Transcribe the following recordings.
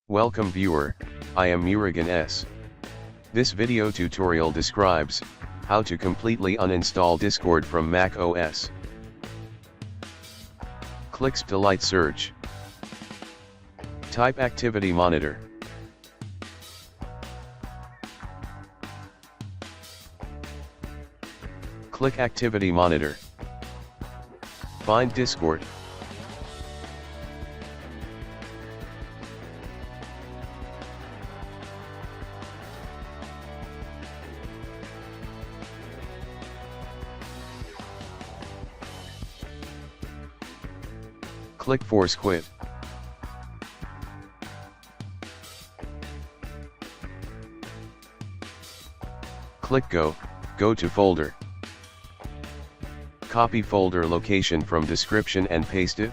Welcome viewer, I am Murugan S. This video tutorial describes how to completely uninstall Discord from macOS. Click Delete Search. Type Activity Monitor. Click Activity Monitor. Find Discord. Click Force Quit. Click Go to folder. Copy folder location from description and paste it.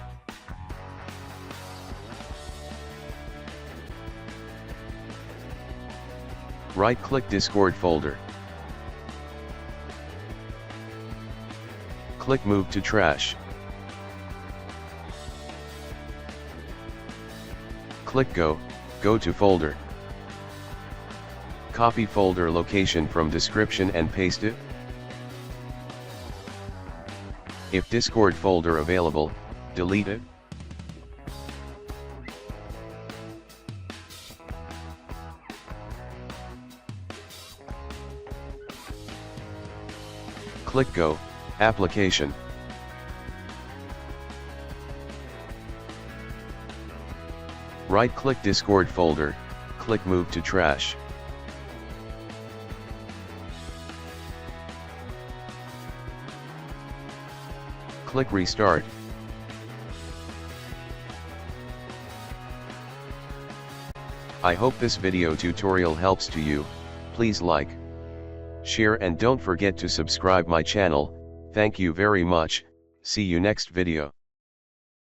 Right-click Discord folder. Click Move to Trash. Click Go to folder. Copy folder location from description and paste it. If Discord folder available, delete it. Click Go, Application. Right-click Discord folder, click Move to Trash. Click Restart. I hope this video tutorial helps to you. Please like, share and don't forget to subscribe my channel. Thank you very much. See you next video.